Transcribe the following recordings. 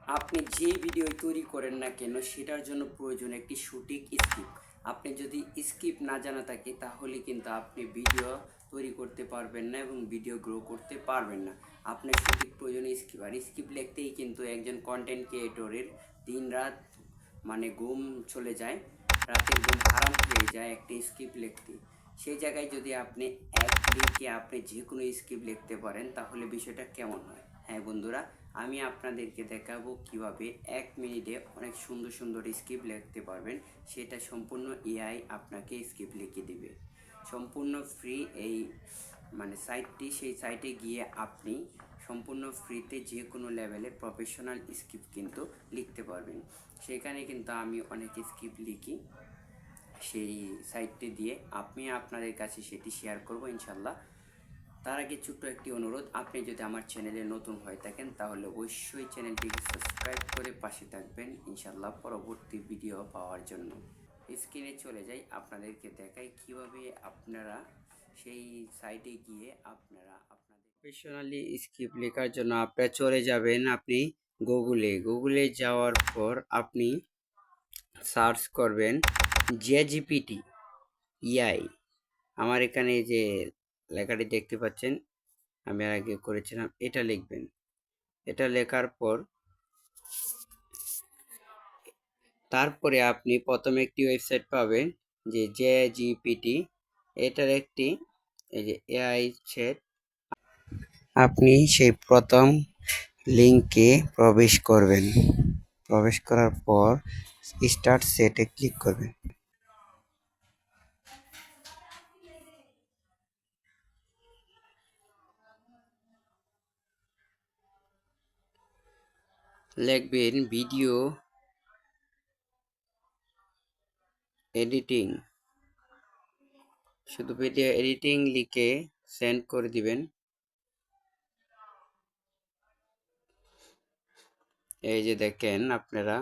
আপনি যে ভিডিও তৈরি করেন না কেন সেটার জন্য প্রয়োজন একটি সঠিক স্ক্রিপ্ট। আপনি যদি স্ক্রিপ্ট না জানা থাকে তাহলে কিন্তু আপনি ভিডিও তৈরি করতে পারবেন না এবং ভিডিও গ্রো করতে পারবেন না। আপনার সঠিক প্রয়োজন স্ক্রিপ্ট, আর স্ক্রিপ্ট লিখতেই কিন্তু একজন কন্টেন্ট ক্রিয়েটরের দিন রাত ঘুম চলে যায়, রাতের ঘুম হারাম হয়ে যায় একটি স্ক্রিপ্ট লিখতে। সেই জায়গায় যদি আপনি এক ক্লিকে আপনি যে কোনো স্ক্রিপ্ট লিখতে পারেন তাহলে বিষয়টা কেমন হয়। হ্যাঁ বন্ধুরা, আমি আপনাদেরকে দেখাবো কিভাবে 1 মিনিটে অনেক সুন্দর সুন্দর স্ক্রিপ্ট লিখতে পারবেন। সেটা সম্পূর্ণ এআই আপনাকে স্ক্রিপ্ট লিখে দিবে, সম্পূর্ণ ফ্রি। এই সাইটটি, সেই সাইটে গিয়ে আপনি সম্পূর্ণ ফ্রিতে যে কোনো লেভেলের প্রফেশনাল স্ক্রিপ্ট কিন্তু লিখতে পারবেন। সেখানে কিন্তু আমি অনেক স্ক্রিপ্ট লিখি, সেই সাইটটি দিয়ে আমি আপনাদের কাছে সেটি শেয়ার করব ইনশাল্লাহ। তার আগে ছোট্ট একটি অনুরোধ, আপনি যদি আমার চ্যানেলে নতুন হয়ে থাকেন তাহলে অবশ্যই চ্যানেলটিকে সাবস্ক্রাইব করে পাশে থাকবেন ইনশাল্লাহ পরবর্তী ভিডিও পাওয়ার জন্য। স্ক্রিনে চলে যাই, আপনাদেরকে দেখাই কিভাবে আপনারা সেই সাইটে গিয়ে আপনারা আপনাদের প্রফেশনালি স্ক্রিপ্ট লেখার জন্য আপনারা চলে যাবেন আপনি গুগলে যাওয়ার পর আপনি সার্চ করবেন জেজিপিটি ইআই। আমার এখানে যে লেখাটি দেখতে পাচ্ছেন আমি আগে করেছিলাম, এটা লিখবেন। এটা লেখার পর তারপরে আপনি প্রথমে একটি ওয়েবসাইট পাবেন যে জেজিপিটি, এটার একটি এই যে এআই সেট। আপনি সেই প্রথম লিঙ্কে প্রবেশ করবেন, প্রবেশ করার পর স্টার্ট সেটে ক্লিক করবেন। লিখবেন ভিডিও এডিটিং, শুধু ভিডিও এডিটিং লিখে সেন্ড করে দিবেন। এই যে দেখেন আপনারা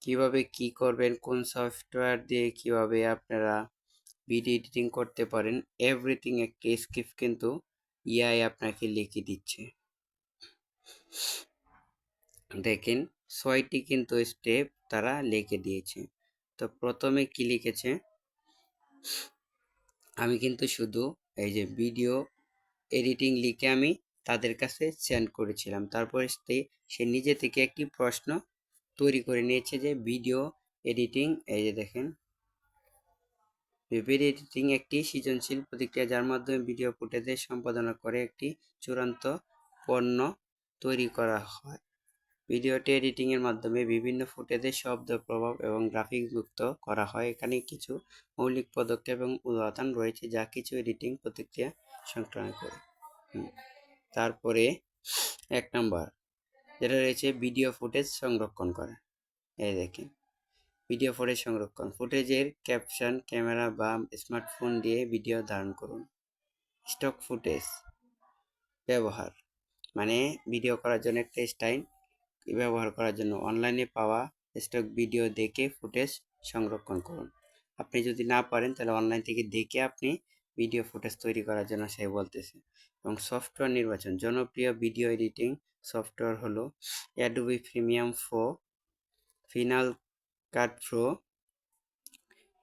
কিভাবে কি করবেন, কোন সফটওয়্যার দিয়ে কিভাবে আপনারা ভিডিও এডিটিং করতে পারেন, এভরিথিং একটি স্ক্রিপ্ট কিন্তু ইআই আপনাকে লিখে দিচ্ছে। দেখেন 6টি কিন্তু স্টেপ তারা লিখে দিয়েছে। তো প্রথমে কি লিখেছে, আমি কিন্তু শুধু এই যে ভিডিও এডিটিং লিখে আমি তাদের কাছে সেন্ড করেছিলাম। তারপরে সে নিজে থেকে একটি প্রশ্ন তৈরি করে নিয়েছে যে ভিডিও এডিটিং। এই যে দেখেন, ভিডিও এডিটিং একটি সৃজনশীল প্রক্রিয়া যার মাধ্যমে ভিডিও ফুটেজের সম্পাদনা করে একটি চূড়ান্ত পণ্য তৈরি করা হয়। ভিডিওটি এডিটিং এর মাধ্যমে বিভিন্ন ফুটেজের শব্দ, প্রভাব এবং গ্রাফিক্স যুক্ত করা হয়। এখানে কিছু মৌলিক পদক্ষেপ এবং উপাদান রয়েছে যা কিছু এডিটিং প্রক্রিয়া সংক্রান্ত করে। তারপরে 1 নম্বর যেটা রয়েছে ভিডিও ফুটেজ সংরক্ষণ করা। এই দেখেন ভিডিও ফুটেজ সংরক্ষণ, ফুটেজের ক্যাপশন, ক্যামেরা বা স্মার্টফোন দিয়ে ভিডিও ধারণ করুন। স্টক ফুটেজ ব্যবহার, ভিডিও করার জন্য একটা স্টাইল ব্যবহার করার জন্য অনলাইনে পাওয়া স্টক ভিডিও দেখে ফুটেজ সংরক্ষণ করুন। আপনি যদি না পারেন তাহলে অনলাইন থেকে দেখে আপনি ভিডিও ফুটেজ তৈরি করার জন্য সে বলতেছে। এবং সফটওয়্যার নির্বাচন, জনপ্রিয় ভিডিও এডিটিং সফটওয়্যার হলো অ্যাডোবি প্রিমিয়াম প্রো, ফিনাল কাট প্রো,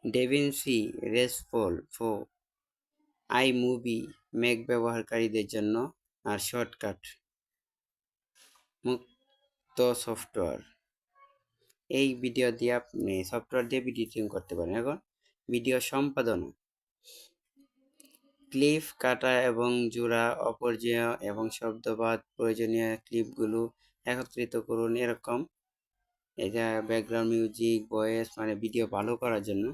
ডেভিনসি রেজফল প্রো, আইমুভি ম্যাক ব্যবহারকারীদের জন্য, আর শর্টকাট মুক্ত সফটওয়্যার। এই ভিডিও দিয়ে আপনি সফটওয়্যার দিয়ে ভিডিও এডিটিং করতে পারেন। এখন ভিডিও সম্পাদনা, ক্লিপ কাটা এবং জোড়া, অপর্যায় এবং শব্দবাদ, প্রয়োজনীয় ক্লিপগুলো একত্রিত করুন, এরকম এটা ব্যাকগ্রাউন্ড মিউজিক, ভয়েস, ভিডিও ভালো করার জন্য।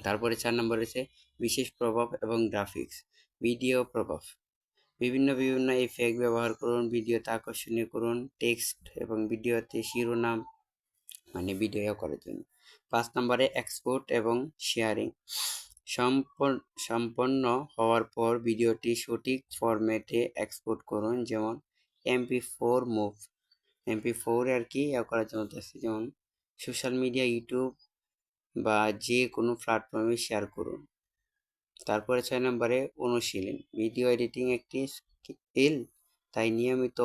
তারপরে 4 নম্বর রয়েছে বিশেষ প্রভাব এবং গ্রাফিক্স। ভিডিও প্রভাব, বিভিন্ন ইফেক্ট ব্যবহার করুন, ভিডিওতে আকর্ষণীয় করুন, টেক্সট এবং ভিডিওতে শিরোনাম ভিডিও করার জন্য। 5 নম্বরে এক্সপোর্ট এবং শেয়ারিং, সম্পন্ন হওয়ার পর ভিডিওটি সঠিক ফরম্যাটে এক্সপোর্ট করুন, যেমন MP4 মুভ, MP4 আর কি করার জন্য যেমন সোশ্যাল মিডিয়া, ইউটিউব বা যে কোনো প্ল্যাটফর্মে শেয়ার করুন। তারপরে 6 নম্বরে অনুশীলন, ভিডিও এডিটিং একটি স্কিল, তাই নিয়মিত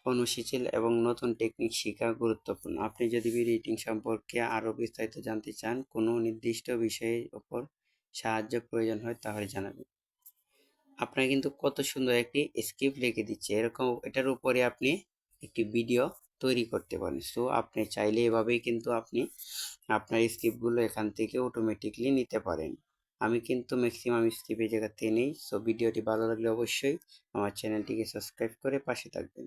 অনুশীলন এবং নতুন টেকনিক শেখা গুরুত্বপূর্ণ। আপনি যদি ভিডিও এডিটিং সম্পর্কে আরও বিস্তারিত জানতে চান, কোনো নির্দিষ্ট বিষয়ের উপর সাহায্য প্রয়োজন হয় তাহলে জানাবেন। আপনার কিন্তু কত সুন্দর একটি স্ক্রিপ্ট রেখে দিচ্ছে, এরকম এটার উপরে আপনি একটি ভিডিও তৈরি করতে পারেন। সো আপনি চাইলে এভাবেই কিন্তু আপনি আপনার স্ক্রিপ্টগুলো এখান থেকে অটোমেটিকলি নিতে পারেন। আমি কিন্তু ম্যাক্সিমাম স্ক্রিপ্ট এই জায়গা থেকে নেই। সো ভিডিওটি ভালো লাগলে অবশ্যই আমার চ্যানেলটিকে সাবস্ক্রাইব করে পাশে থাকবেন।